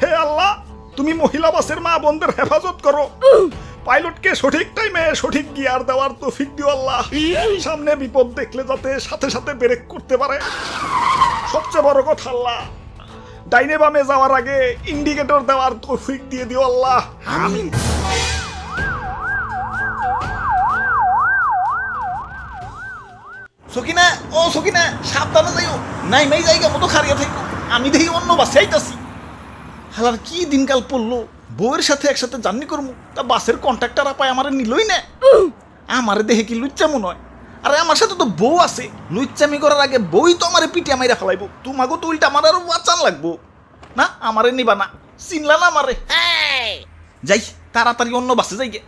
হে আল্লাহ, তুমি মহিলা বাসের মা বোনদের হেফাজত করো। পাইলটকে সঠিক টাইমে সঠিক গিয়ার দেওয়ার তৌফিক দিও আল্লাহ। সামনে বিপদ দেখলে যাতে সাথে সাথে ব্রেক করতে পারে। সবচেয়ে বড় কথা আল্লাহ, ডাইনে বামে যাওয়ার আগে ইন্ডিকেটর দেওয়ার তৌফিক দিয়ে দিও আল্লাহ। আমিন। সকিনা, ও সকিনা, সাবধানে যাইও, নাই মাই জায়গা মতো খারিয়া থাকো। আমি দেখি অন্য বাসে আইতাছি। হালার কি দিনকাল পড়লো, বউয়ের সাথে একসাথে জার্নি করবো, তা বাসের কন্ট্রাক্টর আপায় আমারে নিলই না। আমারে দেখে কি লুচ্চা মনে হয়? আরে আমার সাথে তো বউ আছে, লুচ্চামি করার আগে বউই তো আমারে পিটিয়া মাইরা ফেলাইবো। তোমাকে তো উল্টা আমার আরো বাঁচান লাগবো না, আমারে নিবা না, চিনলা না আমারে। যাই তাড়াতাড়ি অন্য বাসে যাই গে,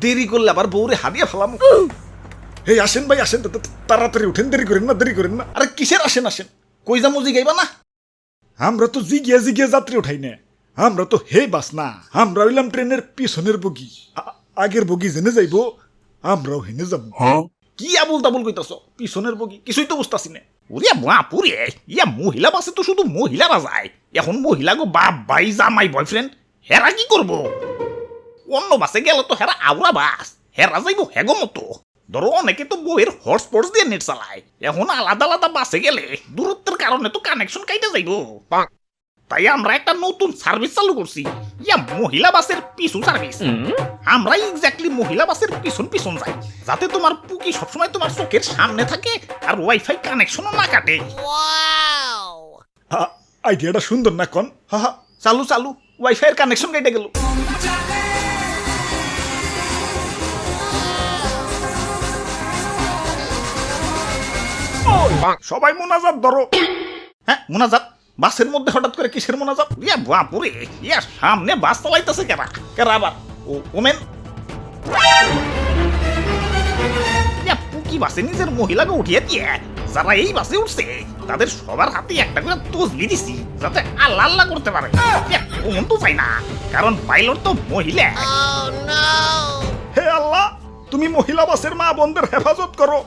দেরি করলে আবার বউরে হারিয়ে ফেলাম। হে আসেন ভাই আসেন, তাড়াতাড়ি উঠেন, দেরি করেন না, দেরি করেন না। আরে কিসের আসেন আসেন, কই যামু জিগাইবা না? আমরা তো জিগিয়ে জিগিয়ে যাত্রী উঠাই না, আমরা তো হে বাস না, আমরা হইলাম ট্রেনের পিছনের বগি। আগের বগি জেনে যাইবো, আমরাও হেনে যাবো। কি আবুল তাবুল কইতাছ? পিছনের বগি কিছুই তো বুঝতাছি না। ওরে বাপুরে, ইয়া মহিলা বাসে তো শুধু মহিলারা যায়। এখন মহিলা গো বাপ ভাই জামাই বয়ফ্রেন্ড, হেরা কি করবো? অন্য বাসে গেলে তো হেরা আউরা বাস, হেরা যাইবো হেগো মতো। ধরো অনেকে তো বইয়ের হটস্পট দিয়ে নেট চালায়, এখন আলাদা আলাদা বাসে গেলে দূরত্বের কারণে তো কানেকশন কাইতে যাইবো। তাই আমরা একটা নতুন সার্ভিস চালু করছি, ইয়া মহিলা বাসের পিছু সার্ভিস। আমরা এক্স্যাক্টলি মহিলা বাসের পিছন পিছন যাই, যাতে তোমার পুকি সবসময় তোমার চোখের সামনে থাকে আর ওয়াইফাই কানেকশনও না কাটে। আইডিয়াটা সুন্দর না কন? হা হা, চালু চালু, ওয়াইফাইয়ের কানেকশন কেটে গেল। সবাই মোনাজাত ধরো। হ্যাঁ মোনাজাত? বাসের মধ্যে হঠাৎ করে কিসের মোনাজাত? ইয়া বাপুরে, ইয়া সামনে বাস চালাইতেছে কেরা কেরা আবার? ও ওমেন, ইয়া পুকি বাসে নিজের মহিলাকে উঠিয়ে দিয়ে যারা এই বাসে উঠছে তাদের সবার হাতে একটা করে তসবি দিছি, যাতে আল্লাহ আল্লাহ করতে পারে। ওমন তো চাই না, কারণ পাইলট তো মহিলা। হে আল্লাহ, তুমি মহিলা বাসের মা বোনদের হেফাজত করো।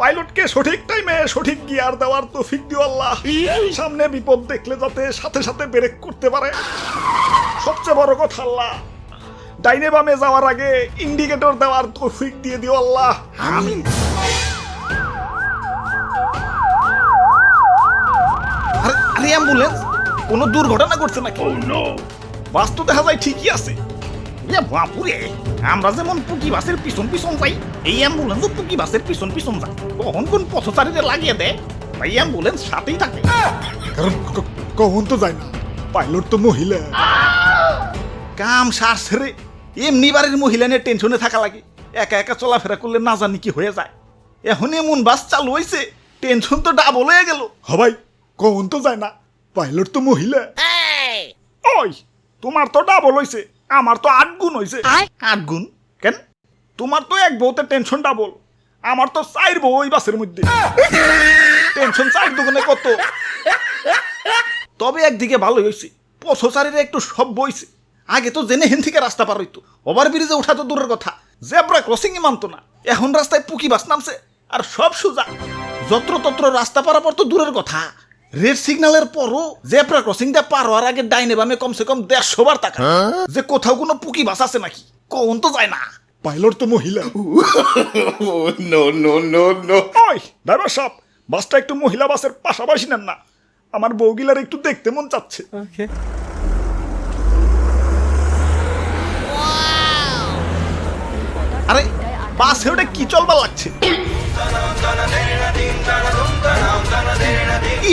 পাইলটকে সঠিক টাইমে সঠিক গিয়ার দেওয়ার তৌফিক দিও আল্লাহ। সামনে বিপদ দেখলে যাতে সাথে সাথে ব্রেক করতে পারে। সবচেয়ে বড় কথা আল্লাহ, ডাইনে বামে যাওয়ার আগে ইন্ডিকেটর দেওয়ার তৌফিক দিয়ে দিও আল্লাহ। আমিন। আরে আরে অ্যাম্বুলেন্স, কোনো দুর্ঘটনা ঘটছে নাকি? বাস তো দেখা যায় ঠিকই আছে। ইয়া বাপুরে, আমরা যেমন পুকি বাসের পিছন পিছন যাই, এই অ্যাম্বুলেন্সও পুকি বাসের পিছন পিছন যায়। কখন কোন পথচারীদের লাগিয়ে দেয়, তাই অ্যাম্বুলেন্স সাথেই থাকে। কারণ কখন তো যায় না, পাইলট তো মহিলা। কাম সার ছেড়ে এমনি বাড়ির মহিলা নিয়ে টেনশনে থাকা লাগে, একা একা চলাফেরা করলে না জানি কি হয়ে যায়। এখন এমন বাস চালু হয়েছে, টেনশন তো ডাবল হয়ে গেল। হবাই কখন তো যায় না, পাইলট তো মহিলা। ওই তোমার তো ডাবল হইছে, আমার তো 8 গুণ হইছে। 8 গুণ কেন? তোমার তো এক বউতে টেনশন ডাবল, আমার তো 4 বউ ওই বাসের মধ্যে। টেনশন 4 দুগুণে কত? তবে একদিকে ভালো হয়েছে, পথচারীরা একটু সব বইছে। আগে তো জেনে হেন থেকে রাস্তা পার হইতো, ওভার ব্রিজে ওঠা তো দূরের কথা, জেব্রা ক্রসিং এ মানতো না। এখন রাস্তায় পুকি বাস নামছে আর সব সোজা, যত্রতত্র রাস্তা পারাপার তো দূরের কথা। রেড সিগন্যালের পরও জেব্রা ক্রসিং দিয়ে পার হওয়ার আগে ডাইনে বামে কমসে কম 150 বার তাকা যে কোথাও কোনো পুকি বাস আছে নাকি। কোন তো যায় না, পাইলট তো মহিলা। ওই ড্রাইভার সাহেব, বাসটা একটু মহিলা বাসের পাশাপাশি নেন না, আমার বউগিলার একটু দেখতে মন চাচ্ছে। আরে বাসে ওটা কি চলবার লাগছে?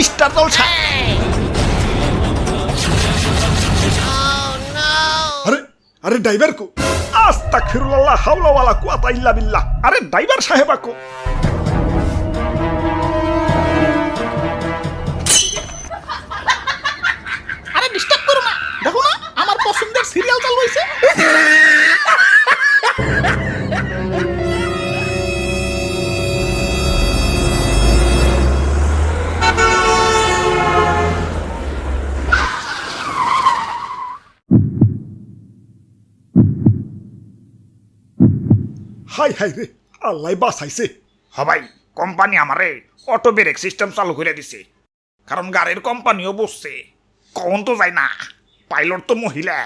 স্টার চলছে। আরে আরে ড্রাইভার কো? আস্তাগফিরুল্লাহ, হাওলা ওয়ালা কুওয়াতা ইল্লা বিল্লাহ। আরে ড্রাইভার সাহেব কো? আরে ডিস্টার্ব করো না, দেখো না আমার পছন্দের সিরিয়াল চালু হয়েছে। হাই হাই রে, আল্লাহ বাঁচাইছে। হবাই কোম্পানি আমারে অটো ব্রেক সিস্টেম চালু করে দিছে, কারণ গাড়ির কোম্পানিও বসছে। কোন তো যায় না, পাইলট তো মহিলা